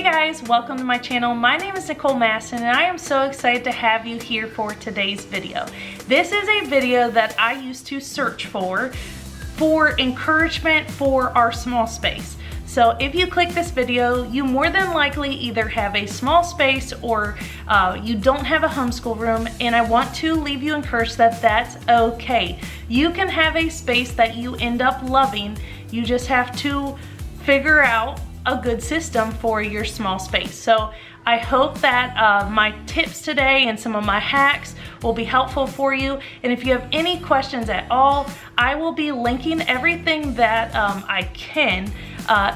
Hey guys, welcome to my channel. My name is Nicole Masson and I am so excited to have you here for today's video. This is a video that I used to search for encouragement for our small space. So if you click this video, you more than likely either have a small space or you don't have a homeschool room, and I want to leave you encouraged that that's okay. You can have a space that you end up loving. You just have to figure out a good system for your small space. So I hope that my tips today and some of my hacks will be helpful for you. And if you have any questions at all, I will be linking everything that I can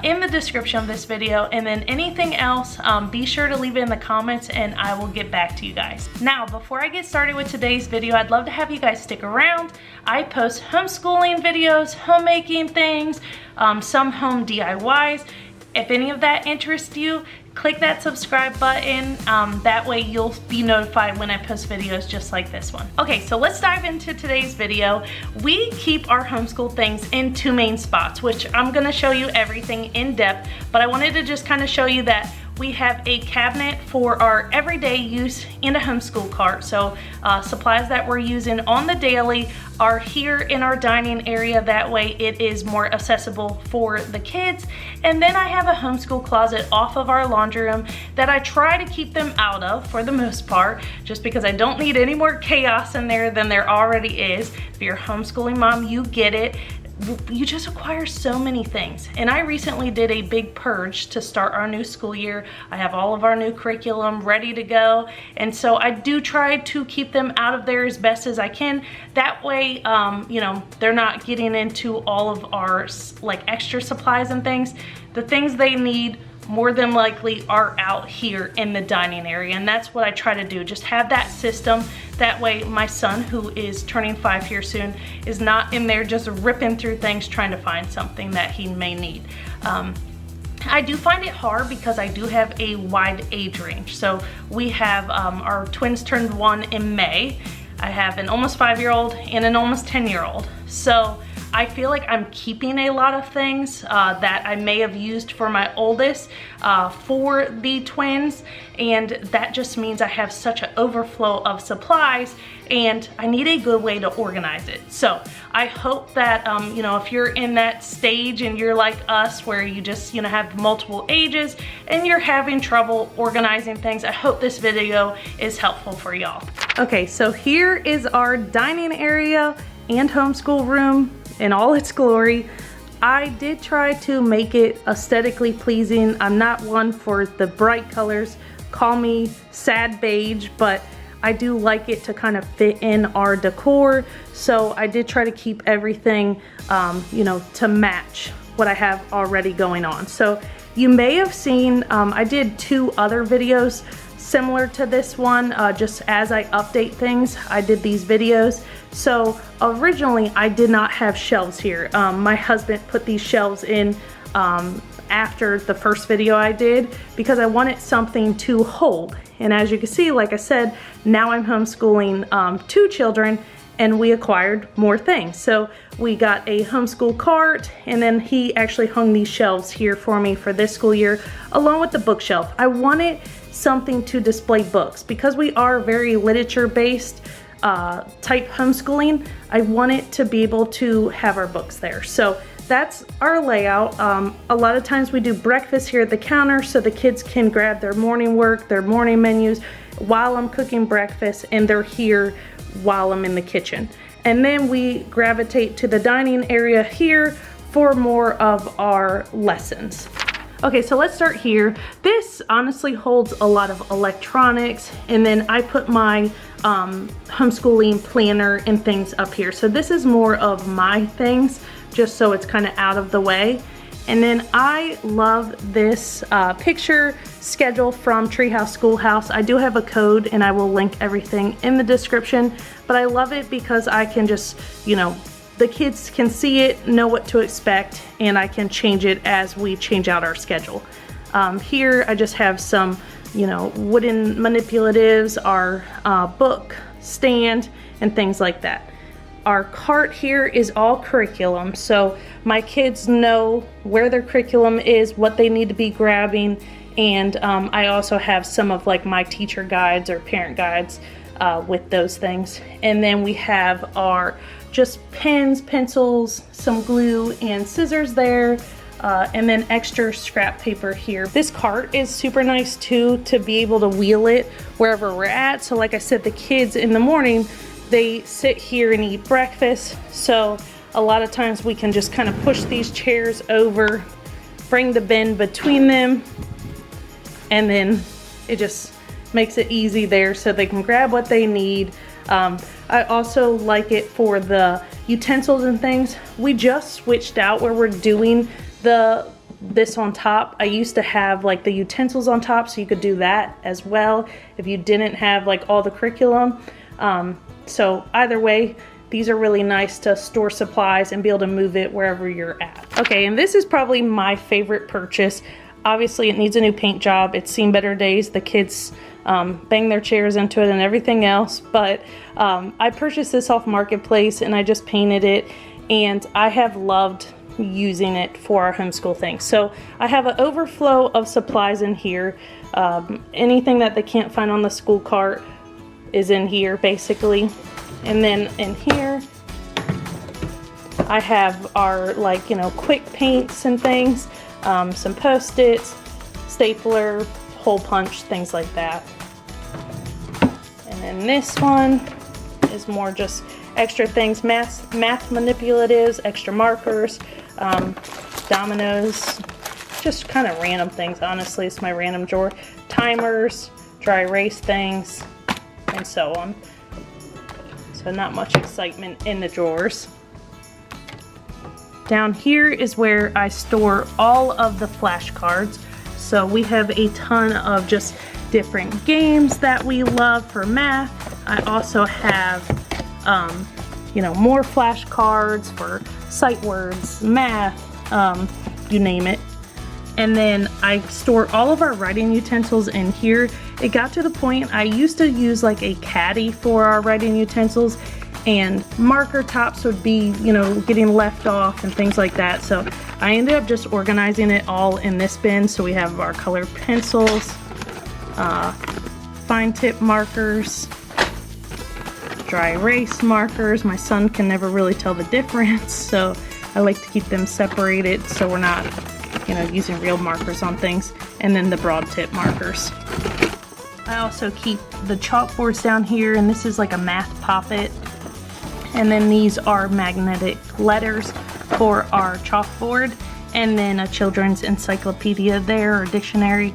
in the description of this video, and then anything else, be sure to leave it in the comments and I will get back to you guys. Now, before I get started with today's video, I'd love to have you guys stick around. I post homeschooling videos, homemaking things, some home DIYs. If any of that interests you, click that subscribe button. That way you'll be notified when I post videos just like this one. Okay, so let's dive into today's video. We keep our homeschool things in two main spots, which I'm gonna show you everything in depth, but I wanted to just kind of show you that we have a cabinet for our everyday use and a homeschool cart. So supplies that we're using on the daily are here in our dining area. That way it is more accessible for the kids. And then I have a homeschool closet off of our laundry room that I try to keep them out of for the most part, just because I don't need any more chaos in there than there already is. If you're a homeschooling mom, you get it. You just acquire so many things. And I recently did a big purge to start our new school year. I have all of our new curriculum ready to go. And so I do try to keep them out of there as best as I can. That way, you know, they're not getting into all of our like extra supplies and things. The things they need more than likely are out here in the dining area, and that's what I try to do, just have that system. That way my son, who is turning 5 here soon, is not in there just ripping through things trying to find something that he may need. I do find it hard because I do have a wide age range. So we have our twins turned 1 in May. I have an almost 5-year-old and an almost 10-year-old. So I feel like I'm keeping a lot of things that I may have used for my oldest for the twins, and that just means I have such an overflow of supplies and I need a good way to organize it. So I hope that you know, if you're in that stage and you're like us where you just, you know, have multiple ages and you're having trouble organizing things, I hope this video is helpful for y'all. Okay, so here is our dining area and homeschool room in all its glory. I did try to make it aesthetically pleasing. I'm not one for the bright colors. Call me sad beige, but I do like it to kind of fit in our decor. So I did try to keep everything, you know, to match what I have already going on. So you may have seen, I did 2 other videos similar to this one, just as I update things, I did these videos. So originally I did not have shelves here. My husband put these shelves in after the first video I did because I wanted something to hold. And as you can see, like I said, now I'm homeschooling 2 children and we acquired more things. So we got a homeschool cart, and then he actually hung these shelves here for me for this school year along with the bookshelf. I wanted something to display books because we are very literature based type homeschooling. I wanted to be able to have our books there. So that's our layout. A lot of times we do breakfast here at the counter so the kids can grab their morning work, their morning menus while I'm cooking breakfast, and they're here while I'm in the kitchen. And then we gravitate to the dining area here for more of our lessons. Okay, so let's start here. This honestly holds a lot of electronics, and then I put my homeschooling planner and things up here. So this is more of my things, just so it's kind of out of the way. And then I love this picture schedule from Treehouse Schoolhouse. I do have a code and I will link everything in the description, but I love it because I can just, you know, the kids can see it, know what to expect, and I can change it as we change out our schedule. Here I just have some, you know, wooden manipulatives, our book stand, and things like that. Our cart here is all curriculum, so my kids know where their curriculum is, what they need to be grabbing, And I also have some of like my teacher guides or parent guides with those things. And then we have our just pens, pencils, some glue and scissors there, and then extra scrap paper here. This cart is super nice too, to be able to wheel it wherever we're at. So like I said, the kids in the morning, they sit here and eat breakfast. So a lot of times we can just kind of push these chairs over, bring the bin between them, and then it just makes it easy there so they can grab what they need. I also like it for the utensils and things. We just switched out where we're doing this on top. I used to have like the utensils on top, so you could do that as well if you didn't have like all the curriculum. So either way, these are really nice to store supplies and be able to move it wherever you're at. Okay, and this is probably my favorite purchase. Obviously it needs a new paint job. It's seen better days. The kids bang their chairs into it and everything else, but I purchased this off Marketplace and I just painted it, and I have loved using it for our homeschool things. So I have an overflow of supplies in here. Anything that they can't find on the school cart is in here basically. And then in here I have our quick paints and things, some Post-its, stapler, hole punch, things like that. And then this one is more just extra things, math manipulatives, extra markers, dominoes, just kind of random things. Honestly, it's my random drawer. Timers, dry erase things, and so on. So not much excitement in the drawers. Down here is where I store all of the flashcards. So we have a ton of just different games that we love for math. I also have, more flashcards for sight words, math, you name it. And then I store all of our writing utensils in here. It got to the point I used to use like a caddy for our writing utensils, and marker tops would be, getting left off and things like that. So I ended up just organizing it all in this bin. So we have our colored pencils, fine tip markers, dry erase markers. My son can never really tell the difference, so I like to keep them separated so we're not, using real markers on things. And then the broad tip markers. I also keep the chalkboards down here, and this is like a math poppet. And then these are magnetic letters for our chalkboard, and then a children's encyclopedia there, or dictionary,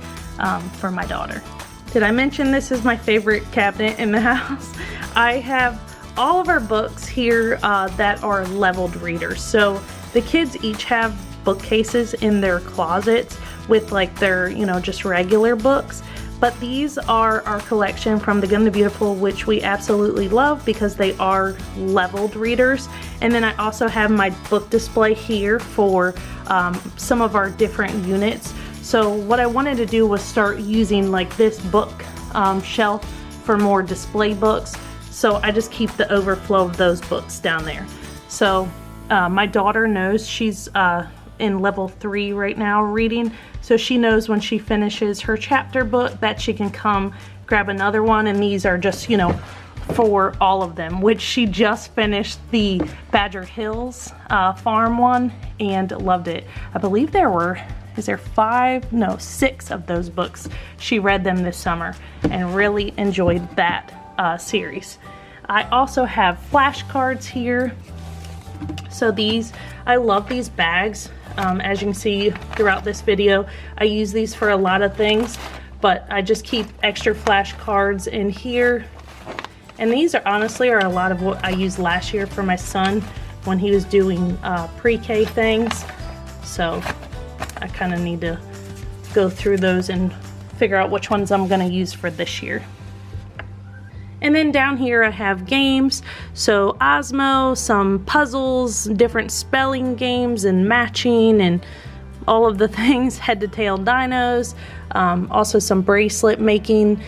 for my daughter. Did I mention this is my favorite cabinet in the house? I have all of our books here that are leveled readers. So the kids each have bookcases in their closets with like their, just regular books. But these are our collection from The Good and the Beautiful, which we absolutely love because they are leveled readers. And then I also have my book display here for some of our different units. So what I wanted to do was start using like this book shelf for more display books. So I just keep the overflow of those books down there. So my daughter knows, she's in level 3 right now reading, so she knows when she finishes her chapter book that she can come grab another one. And these are just, for all of them, which she just finished the Badger Hills farm one and loved it. I believe there were, is there 5? No, 6 of those books. She read them this summer and really enjoyed that series. I also have flashcards here. So these, I love these bags. As you can see throughout this video, I use these for a lot of things, but I just keep extra flashcards in here. And these are honestly a lot of what I used last year for my son when he was doing pre-K things. So I kind of need to go through those and figure out which ones I'm going to use for this year. And then down here I have games, so Osmo, some puzzles, different spelling games and matching and all of the things, head to tail dinos, also some bracelet making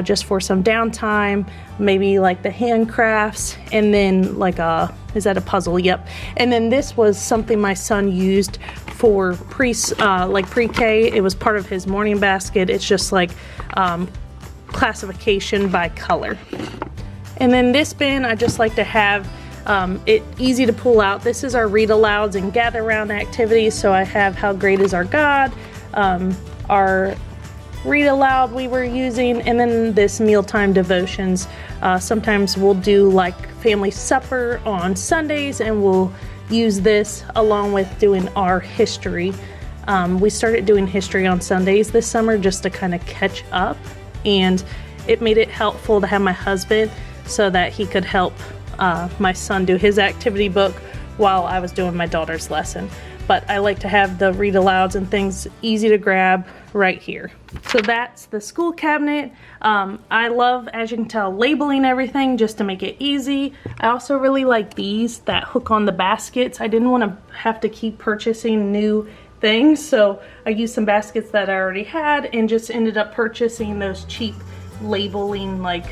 just for some downtime, maybe like the handcrafts, and then like a is that a puzzle? Yep. And then this was something my son used for pre-K. It was part of his morning basket. It's just like classification by color. And then this bin, I just like to have it easy to pull out. This is our read alouds and gather round activities. So I have How Great Is Our God, our read aloud we were using, and then this mealtime devotions. Sometimes we'll do like family supper on Sundays, and we'll use this along with doing our history. We started doing history on Sundays this summer just to kind of catch up, and it made it helpful to have my husband so that he could help my son do his activity book while I was doing my daughter's lesson. But I like to have the read alouds and things easy to grab right here. So that's the school cabinet. I love, as you can tell, labeling everything just to make it easy. I also really like these that hook on the baskets. I didn't want to have to keep purchasing new things, so I used some baskets that I already had and just ended up purchasing those cheap labeling, like,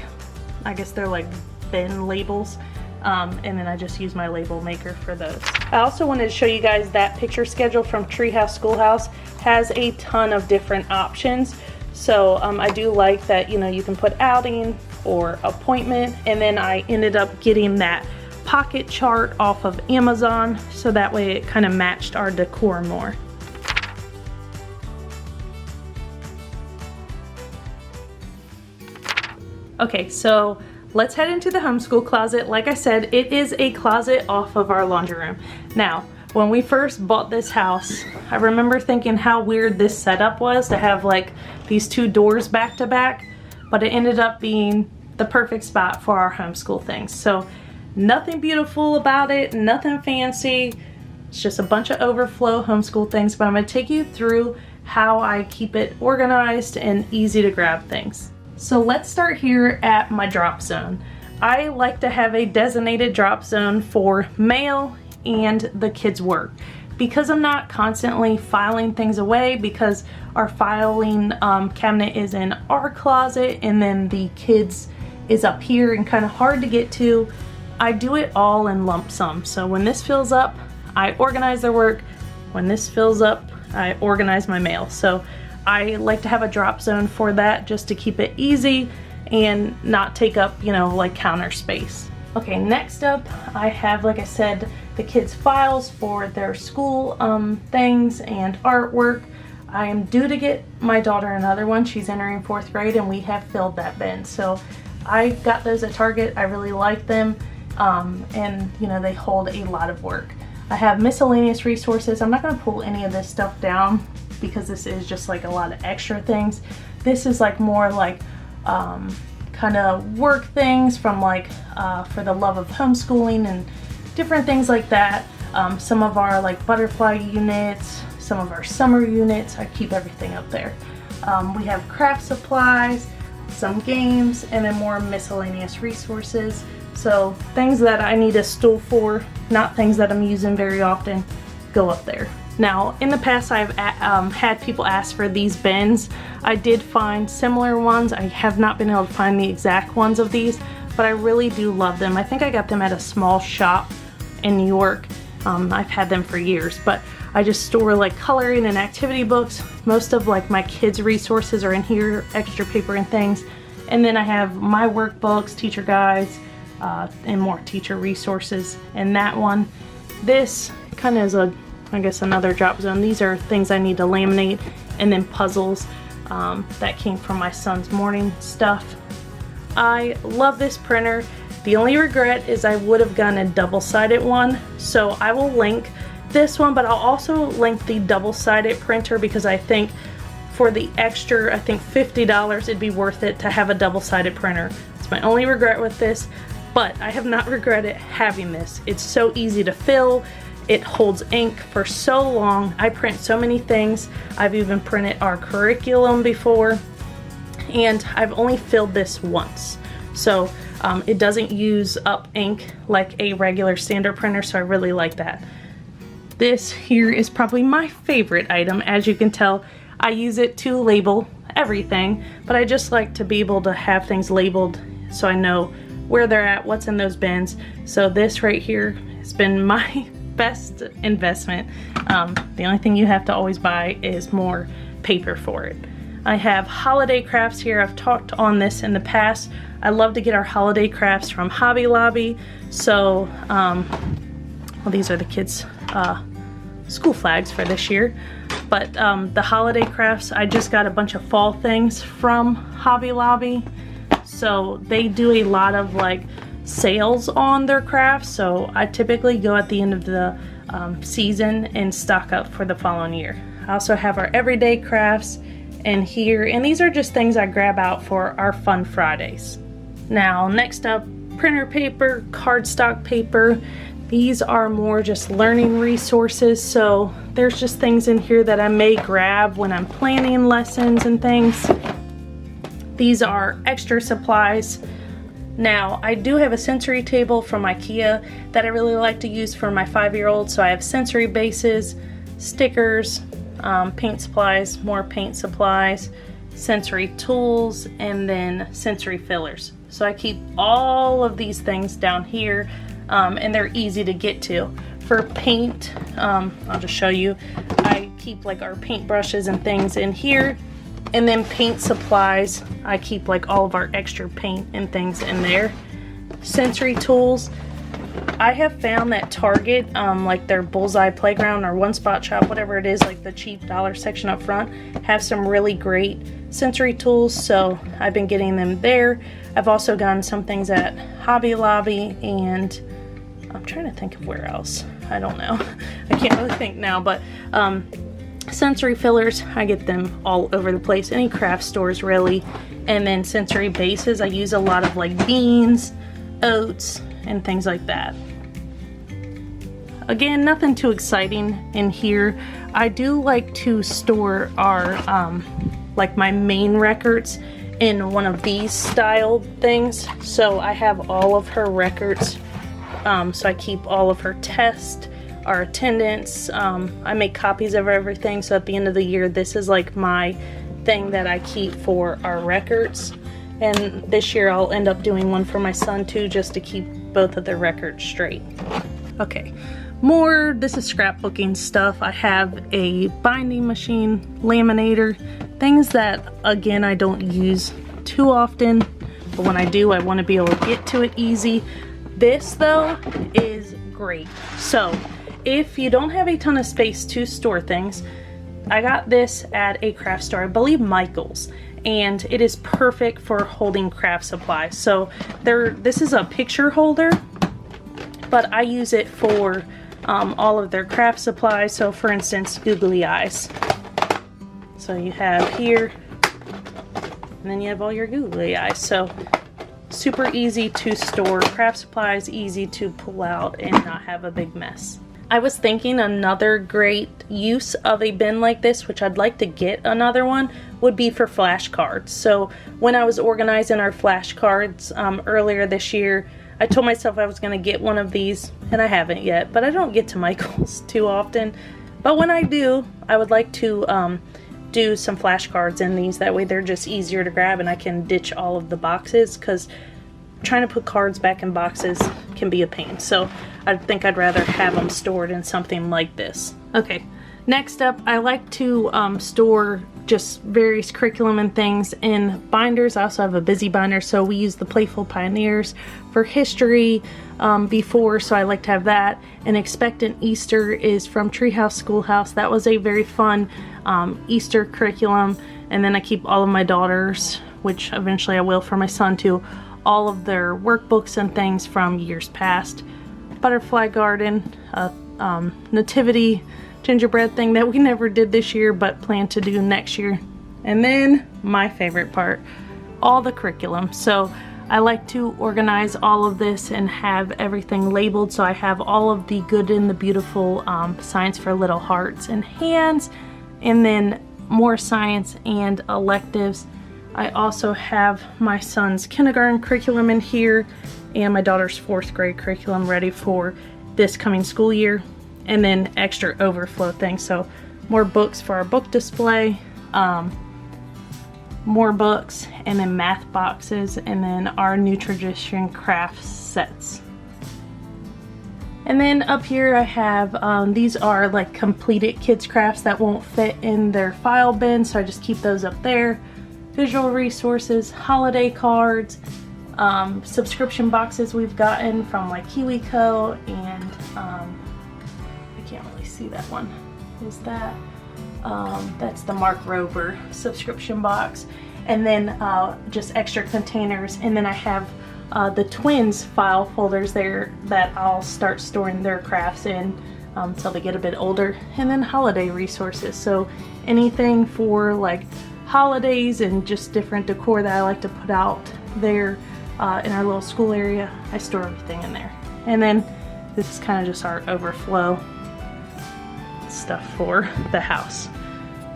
I guess they're like bin labels. And then I just use my label maker for those. I also wanted to show you guys that picture schedule from Treehouse Schoolhouse. Has a ton of different options. So I do like that, you know, you can put outing or appointment, and then I ended up getting that pocket chart off of Amazon, so that way it kind of matched our decor more. Okay, so let's head into the homeschool closet. Like I said, it is a closet off of our laundry room. Now, when we first bought this house, I remember thinking how weird this setup was to have like these two doors back to back, but it ended up being the perfect spot for our homeschool things. So nothing beautiful about it, nothing fancy. It's just a bunch of overflow homeschool things, but I'm gonna take you through how I keep it organized and easy to grab things. So let's start here at my drop zone. I like to have a designated drop zone for mail and the kids' work, because I'm not constantly filing things away, because our filing cabinet is in our closet and then the kids is up here and kind of hard to get to. I do it all in lump sum. So when this fills up, I organize their work. When this fills up, I organize my mail. So I like to have a drop zone for that, just to keep it easy and not take up, you know, like counter space. Okay, next up I have, like I said, the kids' files for their school things and artwork. I am due to get my daughter another one. She's entering 4th grade and we have filled that bin. So I got those at Target. I really like them, and you know, they hold a lot of work. I have miscellaneous resources. I'm not going to pull any of this stuff down because this is just like a lot of extra things. This is like more like kind of work things from like for the love of homeschooling and different things like that. Some of our like butterfly units, some of our summer units, I keep everything up there. We have craft supplies, some games, and then more miscellaneous resources. So things that I need a stool for, not things that I'm using very often, go up there. Now, in the past, I've had people ask for these bins. I did find similar ones. I have not been able to find the exact ones of these, but I really do love them. I think I got them at a small shop in New York. I've had them for years, but I just store like coloring and activity books. Most of like my kids' resources are in here, extra paper and things. And then I have my workbooks, teacher guides, and more teacher resources in that one. This kind of is I guess another drop zone. These are things I need to laminate, and then puzzles that came from my son's morning stuff. I love this printer. The only regret is I would have gotten a double-sided one, so I will link this one, but I'll also link the double-sided printer because I think for the extra, I think $50, it'd be worth it to have a double-sided printer. It's my only regret with this, but I have not regretted having this. It's so easy to fill. It holds ink for so long. I print so many things. I've even printed our curriculum before, and I've only filled this once. So it doesn't use up ink like a regular standard printer, so I really like that. This here is probably my favorite item. As you can tell, I use it to label everything, but I just like to be able to have things labeled so I know where they're at, what's in those bins. So this right here has been my best investment. The only thing you have to always buy is more paper for it. I have holiday crafts here. I've talked on this in the past. I love to get our holiday crafts from Hobby Lobby. So, well, these are the kids' school flags for this year. But the holiday crafts, I just got a bunch of fall things from Hobby Lobby. So they do a lot of like sales on their crafts. So I typically go at the end of the season and stock up for the following year. I also have our everyday crafts in here, and these are just things I grab out for our Fun Fridays. Now, next up, printer paper, cardstock paper. These are more just learning resources, so there's just things in here that I may grab when I'm planning lessons and things. These are extra supplies. Now, I do have a sensory table from IKEA that I really like to use for my 5-year-old, so I have sensory bases, stickers, paint supplies, more paint supplies, sensory tools, and then sensory fillers. So I keep all of these things down here, and they're easy to get to. For paint, I'll just show you, I keep like our paint brushes and things in here, and then paint supplies, I keep like all of our extra paint and things in there. Sensory tools, I have found that Target, like their Bullseye Playground or One Spot Shop, whatever it is, like the cheap dollar section up front, have some really great sensory tools, so I've been getting them there. I've also gotten some things at Hobby Lobby, and I'm trying to think of where else. I don't know. I can't really think now, but sensory fillers, I get them all over the place, any craft stores really. And then sensory bases, I use a lot of like beans, oats, and things like that. Again, nothing too exciting in here. I do like to store our like my main records in one of these styled things. So I have all of her records. So I keep all of her tests, our attendance. I make copies of everything. So at the end of the year, this is like my thing that I keep for our records. And this year I'll end up doing one for my son too, just to keep both of their records straight. Okay, more, this is scrapbooking stuff. I have a binding machine, laminator, things that, again, I don't use too often, but when I do, I want to be able to get to it easy. This, though, is great. So, if you don't have a ton of space to store things, I got this at a craft store, I believe Michael's, and it is perfect for holding craft supplies. So, this is a picture holder, but I use it for all of their craft supplies. So for instance, googly eyes. So you have here, and then you have all your googly eyes. So super easy to store craft supplies, easy to pull out and not have a big mess. I was thinking another great use of a bin like this, which I'd like to get another one, would be for flashcards. So when I was organizing our flashcards earlier this year, I told myself I was going to get one of these, and I haven't yet, but I don't get to Michael's too often. But when I do, I would like to do some flashcards in these. That way they're just easier to grab, and I can ditch all of the boxes, because trying to put cards back in boxes can be a pain. So I think I'd rather have them stored in something like this. Okay, next up, I like to store just various curriculum and things in binders. I also have a busy binder, so we use the Playful Pioneers for history before, so I like to have that. And Expectant Easter is from Treehouse Schoolhouse. That was a very fun Easter curriculum. And then I keep all of my daughters, which eventually I will for my son too, all of their workbooks and things from years past. Butterfly Garden, Nativity, gingerbread thing that we never did this year but plan to do next year. And then my favorite part, all the curriculum. So I like to organize all of this and have everything labeled, so I have all of the good and the beautiful science for little hearts and hands, and then more science and electives. I also have my son's kindergarten curriculum in here and my daughter's 4th grade curriculum ready for this coming school year. And then extra overflow things, so more books for our book display, more books, and then math boxes, and then our new tradition craft sets. And then up here I have, these are like completed kids crafts that won't fit in their file bin, so I just keep those up there. Visual resources, holiday cards, subscription boxes we've gotten from like KiwiCo, and I can't really see that one. Is that? That's the Mark Rober subscription box. And then just extra containers, and then I have the twins file folders there that I'll start storing their crafts in until they get a bit older. And then holiday resources, so anything for like holidays and just different decor that I like to put out there in our little school area, I store everything in there. And then this is kind of just our overflow stuff for the house.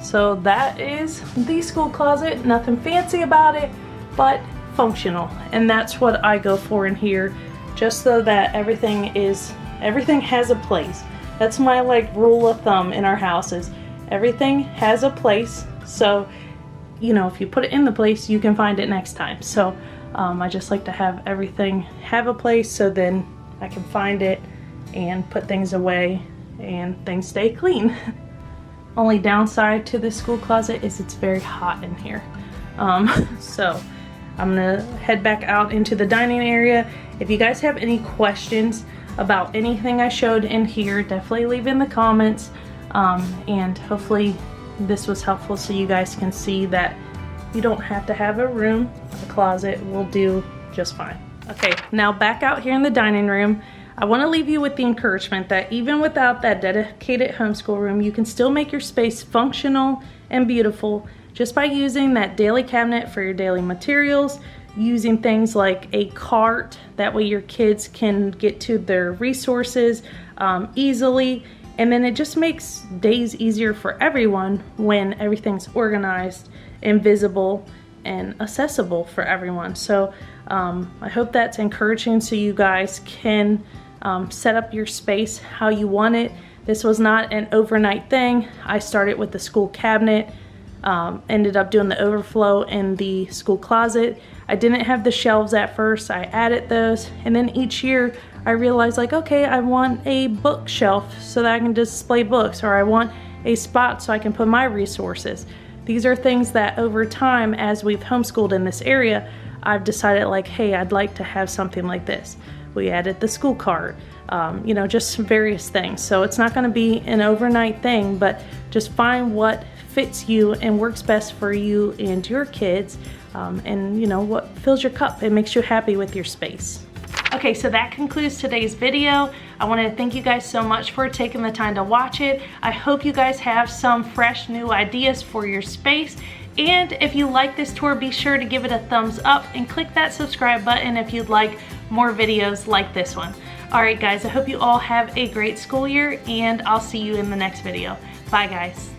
So that is the school closet. Nothing fancy about it, but functional, and that's what I go for in here, just so that everything has a place. That's my like rule of thumb in our house, is everything has a place, so you know, if you put it in the place, you can find it next time. So I just like to have everything have a place, so then I can find it and put things away and things stay clean. Only downside to this school closet is it's very hot in here. So I'm gonna head back out into the dining area. If you guys have any questions about anything I showed in here, definitely leave in the comments. And hopefully this was helpful, so you guys can see that you don't have to have a room. A closet will do just fine. Okay, now back out here in the dining room, I want to leave you with the encouragement that even without that dedicated homeschool room, you can still make your space functional and beautiful just by using that daily cabinet for your daily materials, using things like a cart, that way your kids can get to their resources easily, and then it just makes days easier for everyone when everything's organized and visible and accessible for everyone. So I hope that's encouraging, so you guys can set up your space how you want it. This was not an overnight thing. I started with the school cabinet, ended up doing the overflow in the school closet. I didn't have the shelves at first. I added those, and then each year I realized, like, okay, I want a bookshelf so that I can display books, or I want a spot so I can put my resources. These are things that over time, as we've homeschooled in this area, I've decided, like, hey, I'd like to have something like this. We added the school cart, you know, just various things. So it's not going to be an overnight thing, but just find what fits you and works best for you and your kids, and you know, what fills your cup and makes you happy with your space. Okay, so that concludes today's video. I want to thank you guys so much for taking the time to watch it. I hope you guys have some fresh new ideas for your space. And if you like this tour, be sure to give it a thumbs up and click that subscribe button if you'd like more videos like this one. All right, guys, I hope you all have a great school year, and I'll see you in the next video. Bye, guys.